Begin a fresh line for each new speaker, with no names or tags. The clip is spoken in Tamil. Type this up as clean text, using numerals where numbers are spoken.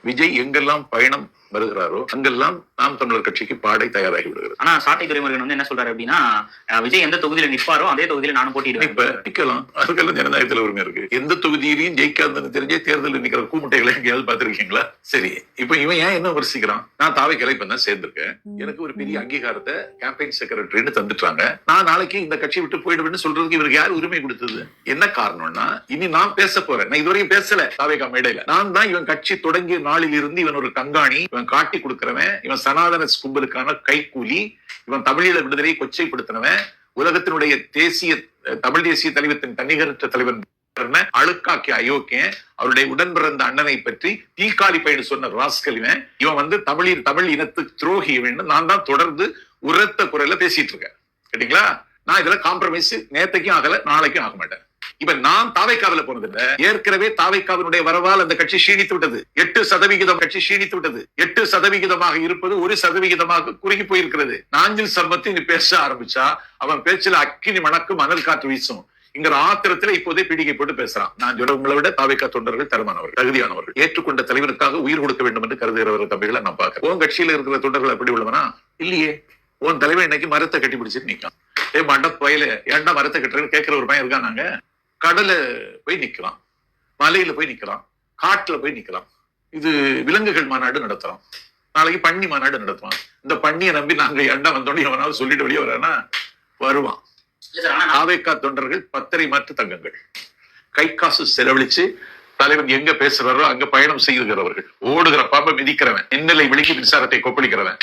விஜய் எங்கெல்லாம் பயணம் வருகிறாரோ அங்கெல்லாம் நாம் தமிழர் கட்சிக்கு பாடை தயாராகி விடுகிறது.
ஆனா சாட்டை துரைமுருகன் வந்து என்ன சொல்றாரு அப்படின்னா, விஜய் எந்த தொகுதியில நிற்பாரோ அதே தொகுதியில நானும் போட்டிடுவேன்.
இப்ப நிக்கலாம், அதுக்கெல்லாம் ஜனநாயகத்துல உரிமை இருக்கு. எந்த தொகுதியிலையும் ஜெயிக்காதுன்னு தெரிஞ்சே தேர்தலில் நிக்கிற கூமுட்டைகளை எங்கேயாவது பாத்துருக்கீங்களா? சரி, இப்ப இவன் ஏன் என்ன விமர்சிக்கிறான்? நான் தாவைக்கால இப்ப தான் சேர்ந்திருக்கேன், எனக்கு ஒரு பெரிய அங்கீகாரத்தை கேம்பெயின் செக்ரட்டரின்னு தந்துட்டாங்க, நான் நாளைக்கு இந்த கட்சி விட்டு போயிடுவேன்னு சொல்றதுக்கு இவருக்கு யார் உரிமை கொடுத்தது? என்ன காரணம்னா, இனி நான் பேச போறேன். நான் இதுவரையும் பேசல தாவைக்கா மேடையில. நான் தான் இவன் கட்சி தொடங்கிய நாளில் இருந்து இவன் ஒரு கண்காணி, இவன் காட்டி கொடுக்கிறவன், இவன் சனாதன கும்பலுக்கான கைக்கூலி, இவன் தமிழீழ விடுதலையை கொச்சைப்படுத்தினவன், உலகத்தினுடைய தமிழ் தேசிய தலைவத்தின் தன்னிகரற்ற தலைவன் அழுக்காக்கிய அயோக்கியன், அவருடைய உடன் பிறந்த அண்ணனை பற்றி தீக்காளி பயணு சொன்ன ராஸ்கல் இவன் வந்து தமிழ் இனத்து துரோகி நான் தான் தொடர்ந்து உரத்த குரல்ல பேசிட்டு இருக்கேன். கேட்டீங்களா? நான் இதுல காம்ப்ரமைஸ் நேத்தைக்கும் ஆகல, நாளைக்கும் ஆக மாட்டேன். இப்ப நான் தாவைக்காவில போனதில்ல, ஏற்கனவே தாவைக்காவினுடைய வரவால் அந்த கட்சி க்ஷீணித்து விட்டது. 8% கட்சி க்ஷீணித்து விட்டது. 8% இருப்பது 1% குறுகி போயிருக்கிறது. நாஞ்சில் சம்பத்தி நீ பேச ஆரம்பிச்சா அவன் பேச்சுல அக்கினி மணக்கும் மணல் காற்று வீசும். இங்க ஆத்திரத்துல இப்போதே பீடிகை போட்டு பேசுறான். நான் சொல்ல உங்களை விட தாவைக்கா தொண்டர்கள் தரமானவர்கள், தகுதியானவர்கள், ஏற்றுக்கொண்ட தலைவனுக்காக உயிர் கொடுக்க வேண்டும் என்று கருதுகிறவர்கள் தம்பிகளை நான் பார்க்கிறேன். உன் கட்சியில இருக்கிற தொண்டர்கள் அப்படி உள்ளவனா? இல்லையே. உன் தலைவன் இன்னைக்கு மரத்தை கட்டி பிடிச்சிட்டு நிற்கான். மண்ட பயில ஏன்டா மரத்தை கட்டுறன்னு கேட்கிற ஒரு பையன் இருக்கான். நாங்க கடல போய் நிக்கலாம், மலையில போய் நிக்கலாம், காட்டுல போய் நிக்கலாம். இது விலங்குகள் மாநாடு நடத்துறோம், நாளைக்கு பன்னி மாநாடு நடத்துவான். இந்த பண்ணியை நம்பி நாங்க ஏண்டா வந்தோன்னு எவனாவது சொல்லிட்டு வெளியே வரானா? வருவான். தாவைக்கா தொண்டர்கள் பத்தரை மாற்று தங்கங்கள், கை காசு செலவழிச்சு தலைவன் எங்க பேசுறாரோ அங்க பயணம் செய்துகிறவர்கள், ஓடுகிற பாம்பை மிதிக்கிறவன், எண்ணெலை விழுங்கி மின்சாரத்தை கொப்பளிக்கிறவன்,